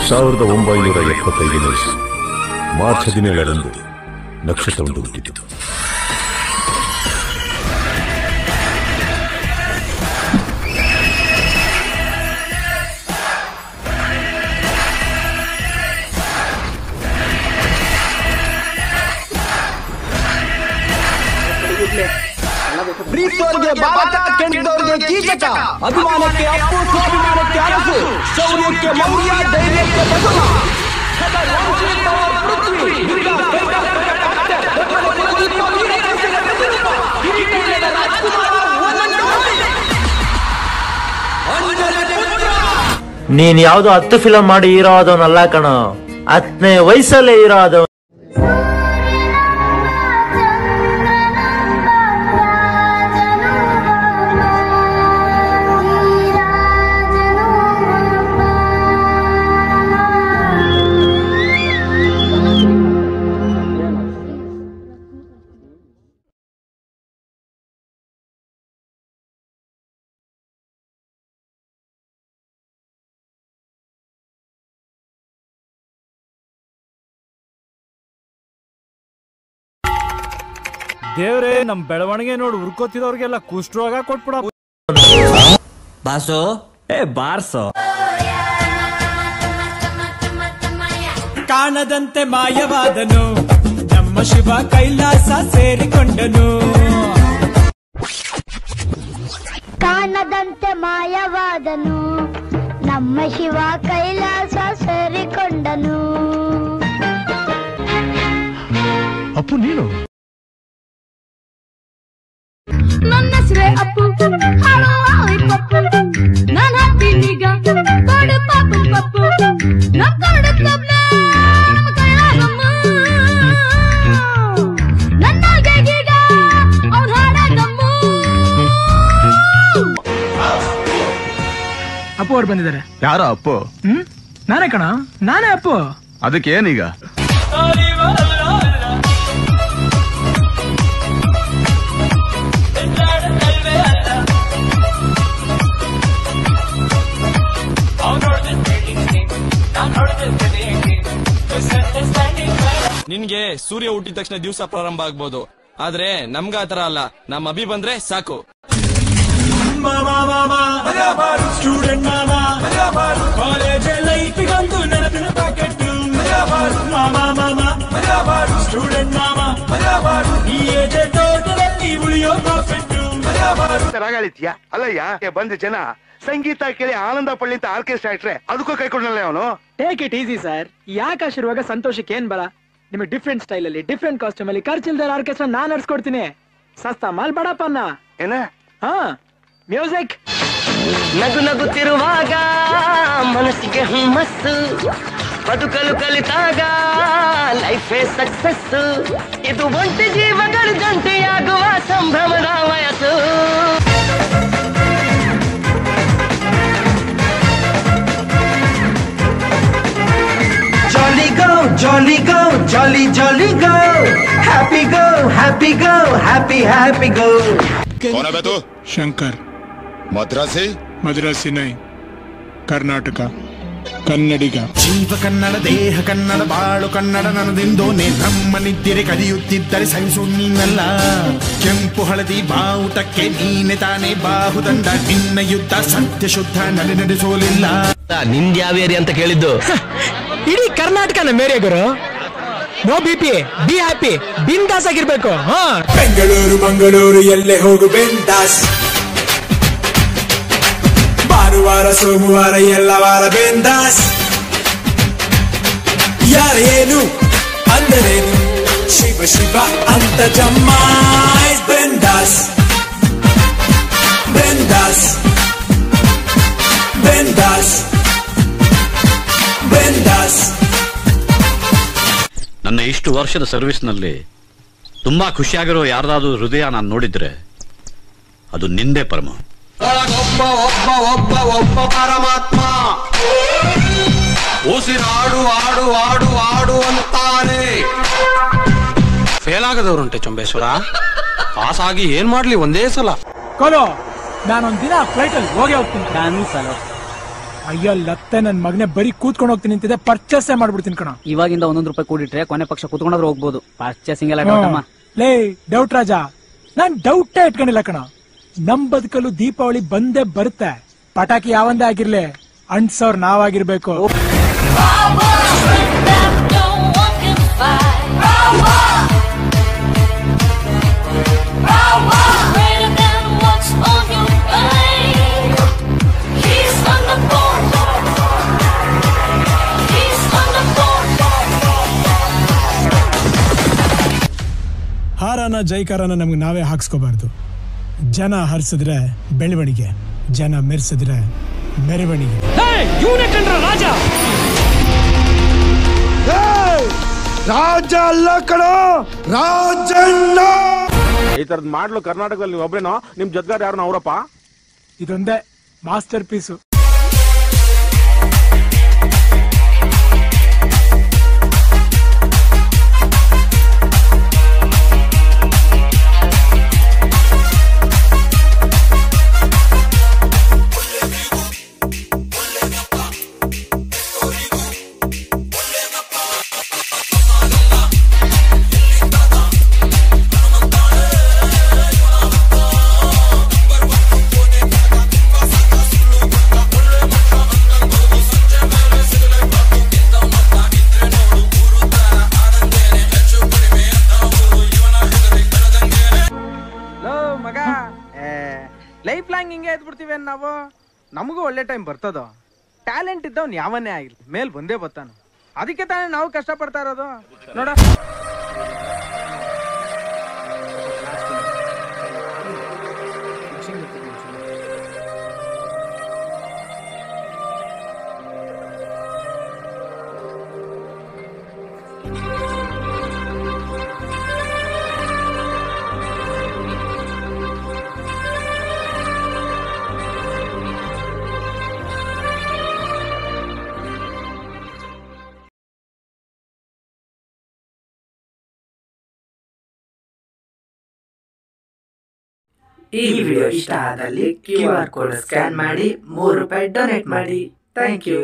1975 March 17ರಂದು ನಕ್ಷತ್ರವೊಂದು ಹುಟ್ಟಿತು. ಪ್ರೀತಿಯವರಿಗೆ ಬಾಲಕ, ಕೆಣಕಿದವರಿಗೆ ಕೀಚಕ, ಅಭಿಮಾನಕ್ಕೆ ಅಪ್ಪು, ಸ್ವಾಭಿಮಾನಕ್ಕೆ ಅರಸು, ಶೌರ್ಯಕ್ಕೆ ಮೌರ್ಯ, ಧೈರ್ಯಕ್ಕೆ ಬಸವ. ನೀನ್ ಯಾವ್ದೋ 10 ಫಿಲಂ ಮಾಡಿ ಹೀರೋ ಆದವನಲ್ಲ ಕಣ, 10ನೇ ವಯಸ್ಸಲ್ಲೇ ಹೀರೋ ಆದವ. ದೇವ್ರೇ, ನಮ್ ಬೆಳವಣಿಗೆ ನೋಡಿ ಉರ್ಕೋತಿದವ್ರಿಗೆಲ್ಲ ಕುಷ್ಠರೋಗ ಕೊಟ್ಬಿಡ. ಬಾಸೋ ಬಾರ್ಸೋ. ಕಾಣದಂತೆ ಮಾಯವಾದನು ನಮ್ಮ ಶಿವ, ಕೈಲಾಸ ಸೇರಿಕೊಂಡನು. ಕಾಣದಂತೆ ಮಾಯವಾದನು ನಮ್ಮ ಶಿವ, ಕೈಲಾಸ ಸೇರಿಕೊಂಡನು. ಅಪ್ಪು ನೀನು? ನನ್ನ ಹೆಸರೇ ಅಪ್ಪು, ಪಪ್ಪು, ನನ್ನ ಹತ್ತಿನೀಗ ಕೊಡು ಪಪ್ಪು ಪಪ್ಪು, ನಮ್ಮ ಕೊಡು ತಬ್ಲ, ನಮ್ಮ ಕೈಲಾಸಮ್ಮ, ನನ್ನ ಗೀಗ ಅವ್ನ ಹಾಡದಮ್ಮ. ಅಪ್ಪು ಅವ್ರು ಬಂದಿದ್ದಾರೆ. ಯಾರೋ ಅಪ್ಪು? ನಾನೇ ಕಣ, ನಾನೇ ಅಪ್ಪು. ಅದಕ್ಕೆ ಏನೀಗ? ನಿನ್ಗೆ ಸೂರ್ಯ ಹುಟ್ಟಿದ ತಕ್ಷಣ ದಿವಸ ಪ್ರಾರಂಭ ಆಗ್ಬೋದು, ಆದ್ರೆ ನಮ್ಗ ಆತರ ಅಲ್ಲ. ನಮ್ಮ ಅಭಿ ಬಂದ್ರೆ ಸಾಕು. ಸ್ಟೂಡೆಂಟ್ ಕಾಲೇಜ್ ಲೈಫಿಗೊಂದು ನೆನಪಿನ ಪ್ಯಾಕೆಟ್. ಸ್ಟೂಡೆಂಟ್ ಈ ಏಜ್ ತೋಟದಲ್ಲಿ ಉಳಿಯೋ ಪ್ರಾಫಿಟ್. ರಾಗಳಿದ್ಯಾ ಅಲ್ಲಯ್ಯ, ಬಂದ ಜನ ಸಂಗೀತ ಕೇಳಿ ಆನಂದ ಪಳ್ಳಿ ಅಂತ ಆರ್ಕೆಸ್ಟ್ರಾ ಇಟ್ರೆ ಅದಕ್ಕೂ ಕೈ ಕೊಡಲ್ಲ ಅವನು. Take it easy sir. ಯಾಕೆ ಆಶೀರ್ವಾಗ ಸಂತೋಷಕ್ಕೆ ಏನ್ ಬರ? ನಿಮಗೆ ಡಿಫ್ರೆಂಟ್ ಸ್ಟೈಲ್ ಅಲ್ಲಿ, ಡಿಫ್ರೆಂಟ್ ಕಾಸ್ಟ್ಯೂಮ್ ಅಲ್ಲಿ ಖರ್ಚಿಲ್ದಾರ ಆರ್ಕೆಸ್ಟ್ರಾ ನಾನ್ ನಡ್ಸ್ಕೊಡ್ತೀನಿ. ಸಸ್ತಾ ಮಾಲ್ ಬಡಪ್ಪನ್ನ. ಏನ? ಹಾ, ಮ್ಯೂಸಿಕ್. ನಗು ನಗುತ್ತಿರುವಾಗ ಮನಸ್ಸಿಗೆ ಹುಮ್ಮಸ್ಸು, ಬದುಕಲು ಕಲಿತಾಗ ಲೈಫೇ ಸಕ್ಸಸ್. ಇದು ಒಂಟಿ ಜೀವಗಳ ಜಂಟಿಯಾಗುವ ಸಂಭ್ರಮದ ವಯಸ್ಸು. Jolly go, jolly go, jolly jolly go. Happy go, happy go, happy happy go. कौन है बे तू? शंकर. मद्रासी? मद्रासी नहीं, कर्नाटक ಕನ್ನಡಿಗ. ಜೀವ ಕನ್ನಡ, ದೇಹ ಕನ್ನಡ, ಬಾಳು ಕನ್ನಡ ನನ್ನದೆಂದೋನೆ ಬ್ರಹ್ಮನಿದ್ದರೆ ಕದಿಯುತ್ತಿದ್ದರೆ ಸಹಿಸು ನೀನಲ್ಲ. ಕೆಂಪು ಹಳದಿ ಬಾವುಟಕ್ಕೆ ನೀನೆ ತಾನೇ ಬಾಹುದಂಡ, ನಿನ್ನ ಯುದ್ಧ ಸತ್ಯ ಶುದ್ಧ ನಡೆಸೋಲಿಲ್ಲ. ನಿಂದ್ಯಾವೇರಿ ಅಂತ ಕೇಳಿದ್ದು? ಇಡೀ ಕರ್ನಾಟಕನ ಮೇರೆ ಗುರು. ನೋ ಬಿಪಿ, ಬಿ ಹ್ಯಾಪಿ, ಬಿಂದಾಸ್ ಆಗಿರ್ಬೇಕು. ಬೆಂಗಳೂರು ಮಂಗಳೂರು ಎಲ್ಲೇ ಹೋಗು ಬಿಂದಾಸ್. ಭಾನುವಾರ ಸೋಮವಾರ ಎಲ್ಲ ವಾರ ಬಿಂದಾಸ್. ಯಾರೇನು ಅಂದರೇನು, ಶಿವ ಶಿವ ಅಂತ ಜಮಾಯ್ ಬಿಂದಾಸ್ ಬಿಂದಾಸ್ ಬಿಂದಾಸ್ ಬಿಂದಾಸ್. ನನ್ನ ಇಷ್ಟು ವರ್ಷದ ಸರ್ವಿಸ್ನಲ್ಲಿ ತುಂಬಾ ಖುಷಿಯಾಗಿರೋ ಯಾರ್ದಾದ್ರೂ ಹೃದಯ ನಾನು ನೋಡಿದ್ರೆ ಅದು ನಿಂದೆ ಪರಮ. ಒಬ್ಬ ಒಬ್ಬ ಒಬ್ಬ ಒಬ್ಬ ಪರಮಾತ್ಮ ಉಸಿರಾಡು ಆಡು ಆಡು ಆಡು ಅಂತಾನೆ. ಫೇಲ್ ಆಗದವ್ರುಂಟೆ ಚೊಂಬೇಶ್ವರ, ಪಾಸ್ ಆಗಿ ಏನ್ ಮಾಡ್ಲಿ ಒಂದೇ ಸಲ. ಕೋಲೋ, ನಾನೊಂದ್ ದಿನ ಫ್ಲೈಟ್ ಅಲ್ಲಿ ಹೋಗಿ ಹೋಗ್ತೀನಿ. ನಾನು ಸಲ ಅಯ್ಯೋ ಲತ್ತೆ ನನ್ ಮಗನೇ ಬರೀ ಕೂತ್ಕೊಂಡು ಹೋಗ್ತೀನಿ ನಿಂತಿದೆ ಪರ್ಚೇಸ್ ಮಾಡ್ಬಿಡ್ತೀನಿ ಕಣ. ಇವಾಗಿಂದ 1 ರೂಪಾಯಿ ಕೂಡಿಟ್ರೆ ಕೊನೆ ಪಕ್ಷ ಕೂತ್ಕೊಂಡ್ರೆ ಹೋಗ್ಬೋದು. ಪರ್ಚೇಸಿಂಗ್ ಎಲ್ಲ ಡೌಟ್ ಅಮ್ಮ. ಲೇ ಡೌಟ್ ರಾಜ, ನಾನ್ ಡೌಟೇ ಇಟ್ಕೊಂಡಿಲ್ಲ ಕಣ. ನಮ್ ಬದುಕಲು ದೀಪಾವಳಿ ಬಂದೇ ಬರುತ್ತೆ. ಪಟಾಕಿ ಯಾವಂದೇ ಆಗಿರ್ಲಿ, ಅಂಟ್ಸೋರ್ ನಾವಾಗಿರ್ಬೇಕು. ಹಾರಾನ ಜೈಕಾರನ ನಮ್ಗೆ ನಾವೇ ಹಾಕ್ಸ್ಕೋಬಾರ್ದು. ಜನ ಹರಿಸಿದ್ರೆ ಬೆಳವಣಿಗೆ, ಜನ ಮೆರೆಸಿದ್ರೆ ಮೆರವಣಿಗೆ. ರಾಜ ರಾಜ ಅಲ್ಲ ಕಣೋ, ರಾಜಣ್ಣ. ಈ ತರದ್ ಮಾಡ್ಲು ಕರ್ನಾಟಕದಲ್ಲಿ ನೀವು ಒಬ್ರೇನೋ, ನಿಮ್ ಜೊತೆಗಾರ ಯಾರು ಅವರಪ್ಪ? ಇದೊಂದೇ ಮಾಸ್ಟರ್ ಪೀಸು. ಲೈಫ್ ಲಾಂಗ್ ಹಿಂಗೆ ಎದ್ಬಿಡ್ತೀವಿ ನಾವು. ನಮಗೂ ಒಳ್ಳೆ ಟೈಮ್ ಬರ್ತದ. ಟ್ಯಾಲೆಂಟ್ ಇದ್ದವ್ನು ಯಾವನ್ನೇ ಆಗಿರ್ಲಿ ಮೇಲ್ ಬಂದೇ ಬರ್ತಾನ. ಅದಕ್ಕೆ ತಾನೇ ನಾವು ಕಷ್ಟ ಪಡ್ತಾ ಇರೋದು ನೋಡ. ಈ ವಿಡಿಯೋ ಇಷ್ಟ ಆದಲ್ಲಿ QR ಕೋಡ್ ಸ್ಕ್ಯಾನ್ ಮಾಡಿ ₹3 ಡೊನೇಟ್ ಮಾಡಿ. Thank you.